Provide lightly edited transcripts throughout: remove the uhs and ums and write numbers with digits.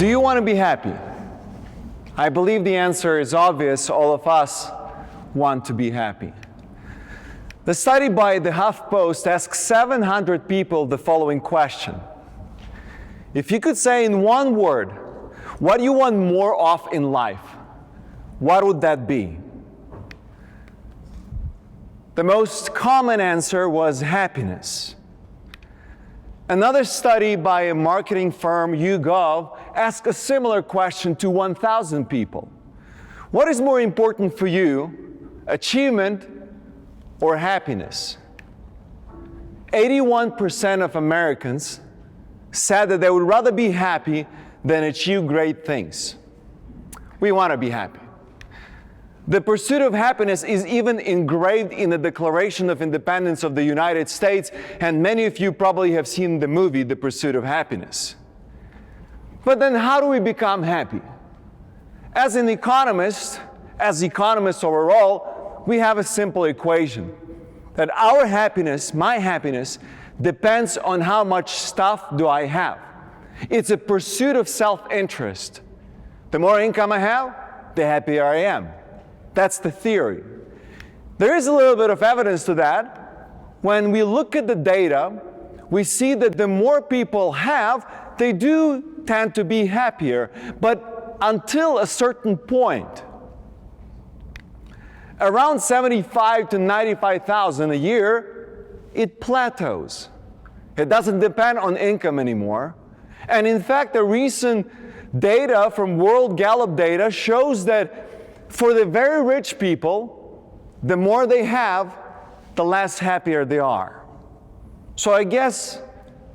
Do you want to be happy? I believe the answer is obvious. All of us want to be happy. The study by the HuffPost asked 700 people the following question. If you could say in one word, what you want more of in life, what would that be? The most common answer was happiness. Another study by a marketing firm, YouGov, asked a similar question to 1,000 people. What is more important for you, achievement or happiness? 81% of Americans said that they would rather be happy than achieve great things. We want to be happy. The pursuit of happiness is even engraved in the Declaration of Independence of the United States, and many of you probably have seen the movie, The Pursuit of Happiness. But then how do we become happy? As an economist, as economists overall, we have a simple equation that our happiness, my happiness, depends on how much stuff do I have. It's a pursuit of self-interest. The more income I have, the happier I am. That's the theory. There is a little bit of evidence to that. When we look at the data, we see that the more people have, they do tend to be happier, but until a certain point. Around 75 to 95,000 a year, it plateaus. It doesn't depend on income anymore. And in fact, the recent data from World Gallup data shows that for the very rich people, the more they have, the less happier they are. So I guess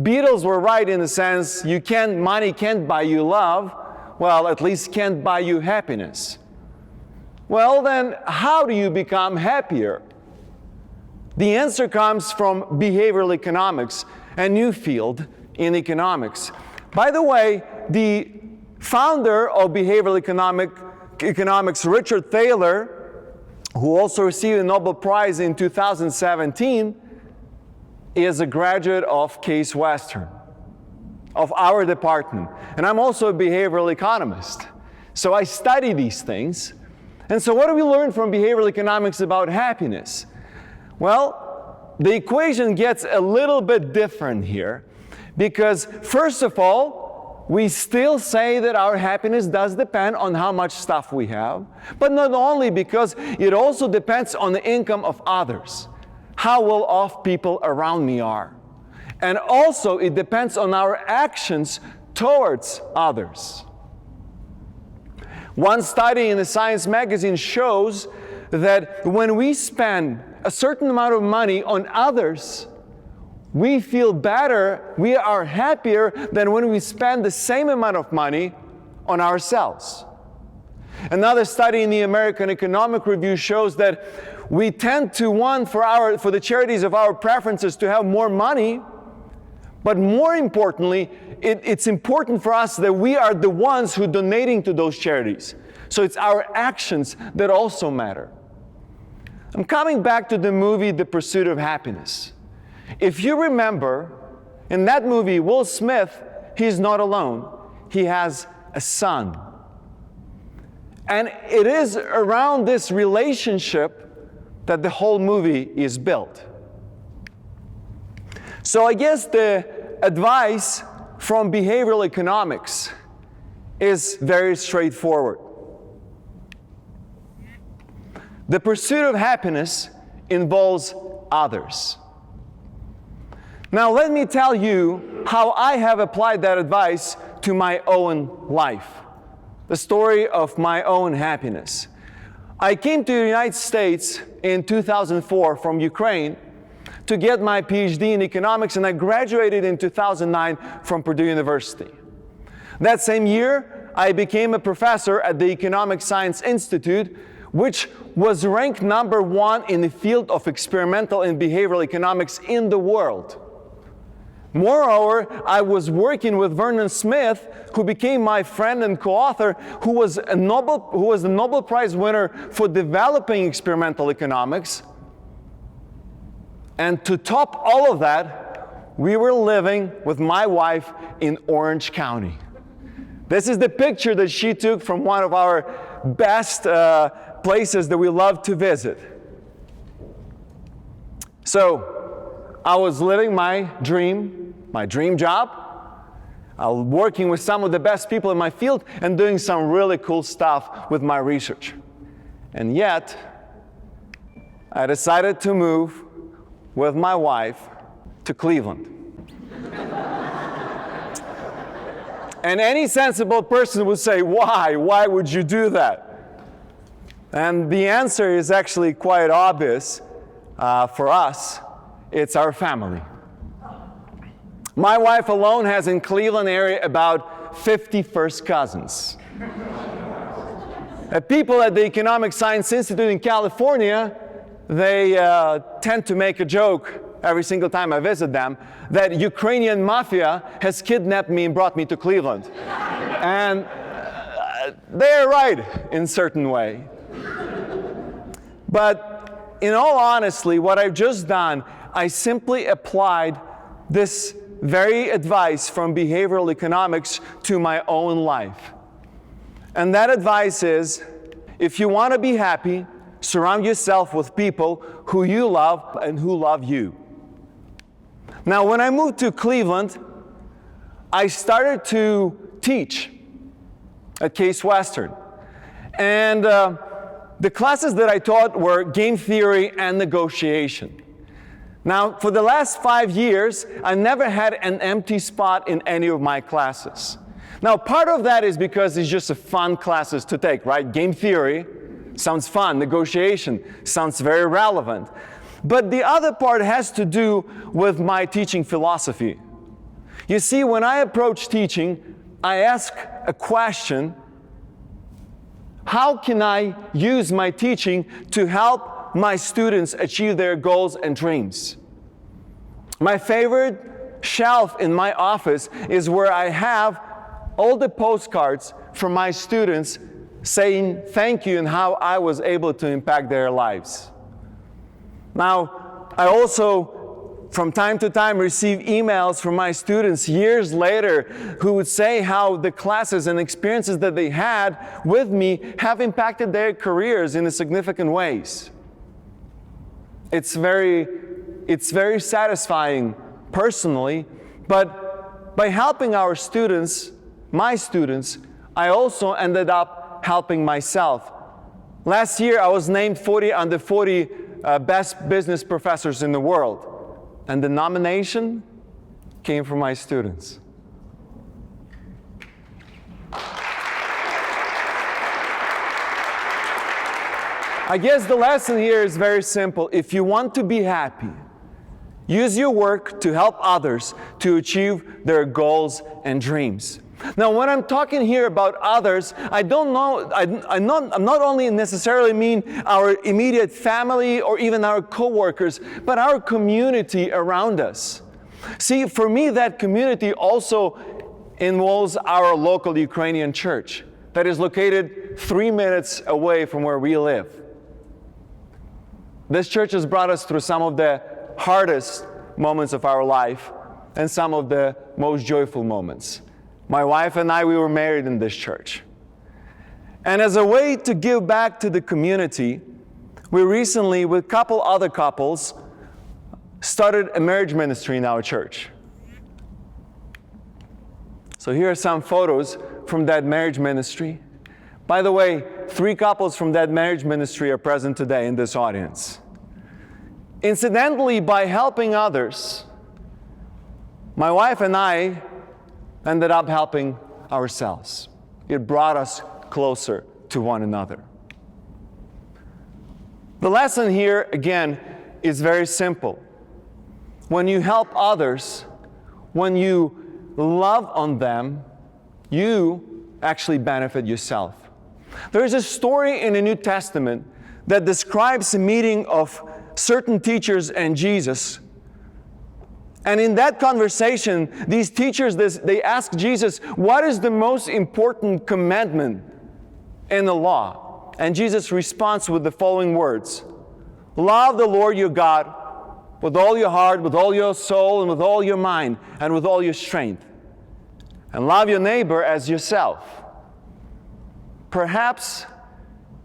Beatles were right in the sense money can't buy you love, well, at least can't buy you happiness. Well then, how do you become happier? The answer comes from behavioral economics, a new field in economics. By the way, the founder of behavioral economics, Richard Thaler, who also received a Nobel Prize in 2017, is a graduate of Case Western, of our department. And I'm also a behavioral economist. So I study these things. And so what do we learn from behavioral economics about happiness? Well, the equation gets a little bit different here, because first of all, we still say that our happiness does depend on how much stuff we have, but not only, because it also depends on the income of others, how well off people around me are. And also it depends on our actions towards others. One study in the Science magazine shows that when we spend a certain amount of money on others, we feel better, we are happier than when we spend the same amount of money on ourselves. Another study in the American Economic Review shows that we tend to want for the charities of our preferences to have more money, but more importantly, it's important for us that we are the ones who are donating to those charities. So it's our actions that also matter. I'm coming back to the movie The Pursuit of Happiness. If you remember, in that movie, Will Smith, he's not alone. He has a son. And it is around this relationship that the whole movie is built. So I guess the advice from behavioral economics is very straightforward. The pursuit of happiness involves others. Now let me tell you how I have applied that advice to my own life. The story of my own happiness. I came to the United States in 2004 from Ukraine to get my PhD in economics, and I graduated in 2009 from Purdue University. That same year, I became a professor at the Economic Science Institute, which was ranked #1 in the field of experimental and behavioral economics in the world. Moreover, I was working with Vernon Smith, who became my friend and co-author, who was the Nobel Prize winner for developing experimental economics. And to top all of that, we were living with my wife in Orange County. This is the picture that she took from one of our best places that we love to visit. So, I was living my dream job, working with some of the best people in my field and doing some really cool stuff with my research. And yet, I decided to move with my wife to Cleveland. And any sensible person would say, why? Why would you do that? And the answer is actually quite obvious for us. It's our family. My wife alone has in Cleveland area about 50 first cousins. People at the Economic Science Institute in California, they tend to make a joke every single time I visit them, that Ukrainian mafia has kidnapped me and brought me to Cleveland. And they're right in certain way. But in all honesty, what I've just done, I simply applied this very advice from behavioral economics to my own life. And that advice is, if you want to be happy, surround yourself with people who you love and who love you. Now, when I moved to Cleveland, I started to teach at Case Western. And the classes that I taught were game theory and negotiation. Now, for the last 5 years, I never had an empty spot in any of my classes. Now, part of that is because it's just a fun classes to take, right? Game theory sounds fun. Negotiation sounds very relevant. But the other part has to do with my teaching philosophy. You see, when I approach teaching, I ask a question: how can I use my teaching to help my students achieve their goals and dreams? My favorite shelf in my office is where I have all the postcards from my students saying thank you and how I was able to impact their lives. Now, I also, from time to time, receive emails from my students years later who would say how the classes and experiences that they had with me have impacted their careers in significant ways. It's very satisfying personally, but by helping our students, my students, I also ended up helping myself. Last year, I was named under 40 best business professors in the world. And the nomination came from my students. I guess the lesson here is very simple. If you want to be happy, use your work to help others to achieve their goals and dreams. Now, when I'm talking here about others, I'm not only necessarily mean our immediate family or even our coworkers, but our community around us. See, for me, that community also involves our local Ukrainian church that is located 3 minutes away from where we live. This church has brought us through some of the hardest moments of our life and some of the most joyful moments. My wife and I, we were married in this church. And as a way to give back to the community, we recently, with a couple other couples, started a marriage ministry in our church. So here are some photos from that marriage ministry. By the way, 3 couples from that marriage ministry are present today in this audience. Incidentally, by helping others, my wife and I ended up helping ourselves. It brought us closer to one another. The lesson here, again, is very simple. When you help others, when you love on them, you actually benefit yourself. There is a story in the New Testament that describes a meeting of certain teachers and Jesus. And in that conversation, these teachers, they ask Jesus, what is the most important commandment in the law? And Jesus responds with the following words: love the Lord your God with all your heart, with all your soul, and with all your mind, and with all your strength. and love your neighbor as yourself. Perhaps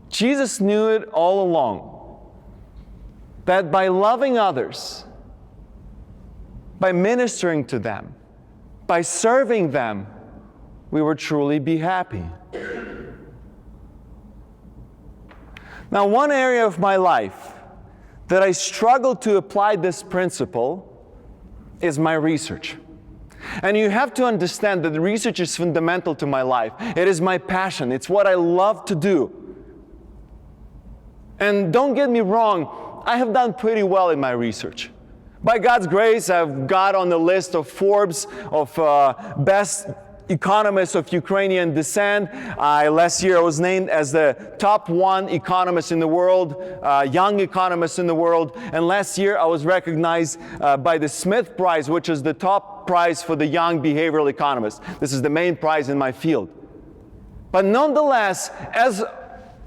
Jesus knew it all along, that by loving others, by ministering to them, by serving them, we would truly be happy. Now, one area of my life that I struggle to apply this principle is my research. And you have to understand that the research is fundamental to my life. It is my passion. It's what I love to do. And don't get me wrong, I have done pretty well in my research. By God's grace, I've got on the list of Forbes of best economists of Ukrainian descent. Last year I was named as the top 1 economist in the world, young economist in the world. And last year I was recognized by the Smith Prize, which is the top prize for the young behavioral economist. This is the main prize in my field. But nonetheless, as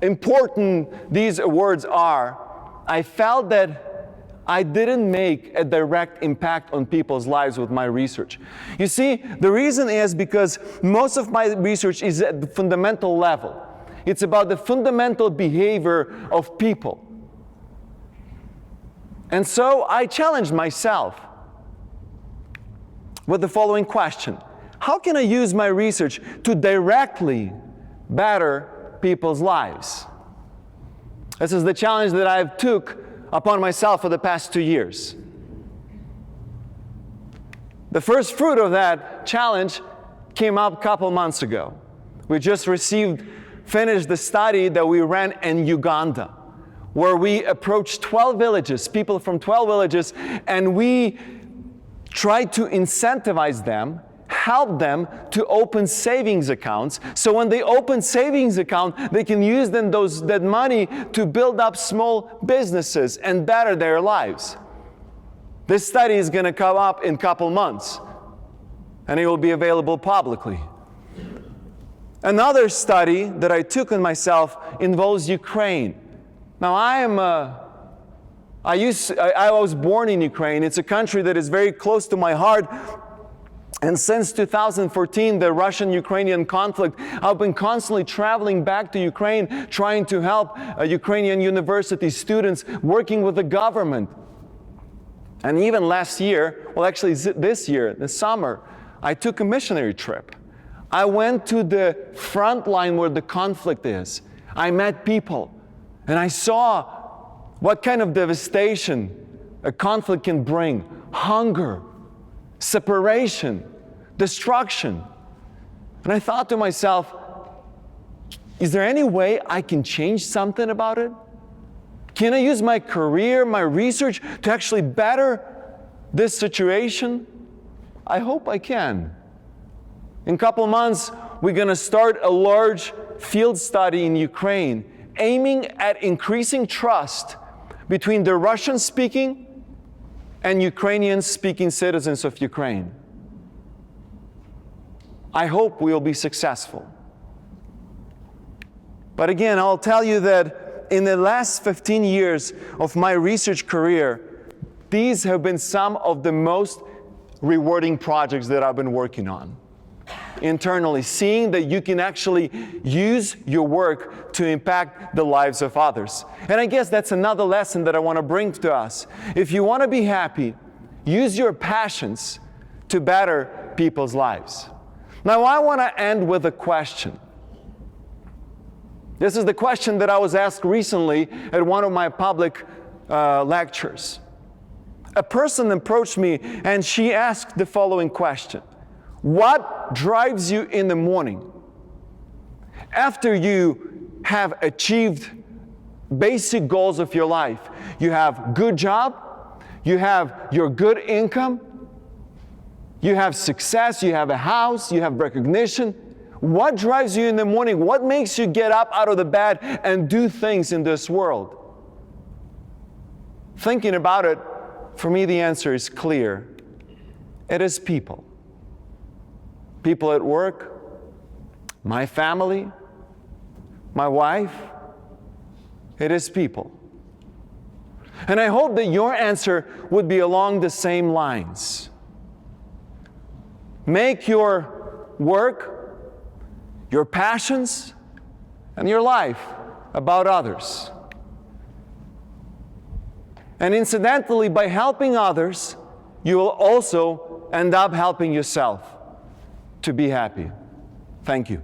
important these awards are, I felt that I didn't make a direct impact on people's lives with my research. You see, the reason is because most of my research is at the fundamental level. It's about the fundamental behavior of people. And so I challenged myself with the following question: how can I use my research to directly better people's lives? This is the challenge that I've took upon myself for the past 2 years. The first fruit of that challenge came up a couple months ago. We just finished the study that we ran in Uganda, where we approached 12 villages, people from 12 villages, and we tried to incentivize them, help them to open savings accounts. So when they open savings account, they can use that money to build up small businesses and better their lives. This study is going to come up in a couple months, and it will be available publicly. Another study that I took on myself involves Ukraine. Now I was born in Ukraine. It's a country that is very close to my heart. And since 2014, the Russian-Ukrainian conflict, I've been constantly traveling back to Ukraine, trying to help Ukrainian university students, working with the government. And even last year, well actually this year, this summer, I took a missionary trip. I went to the front line where the conflict is. I met people, and I saw what kind of devastation a conflict can bring: hunger, separation, destruction. And I thought to myself, is there any way I can change something about it? Can I use my career, my research to actually better this situation? I hope I can. In a couple months, we're going to start a large field study in Ukraine, aiming at increasing trust between the Russian-speaking and Ukrainian-speaking citizens of Ukraine. I hope we will be successful. But again, I'll tell you that in the last 15 years of my research career, these have been some of the most rewarding projects that I've been working on. Internally, seeing that you can actually use your work to impact the lives of others. And I guess that's another lesson that I want to bring to us. If you want to be happy, use your passions to better people's lives. Now, I want to end with a question. This is the question that I was asked recently at one of my public lectures. A person approached me and she asked the following question: what drives you in the morning? After you have achieved basic goals of your life, you have good job, you have your good income, you have success, you have a house, you have recognition. What drives you in the morning? What makes you get up out of the bed and do things in this world? Thinking about it, for me the answer is clear. It is people. People at work, my family, my wife. It is people. And I hope that your answer would be along the same lines. Make your work, your passions, and your life about others. And incidentally, by helping others, you will also end up helping yourself to be happy. Thank you.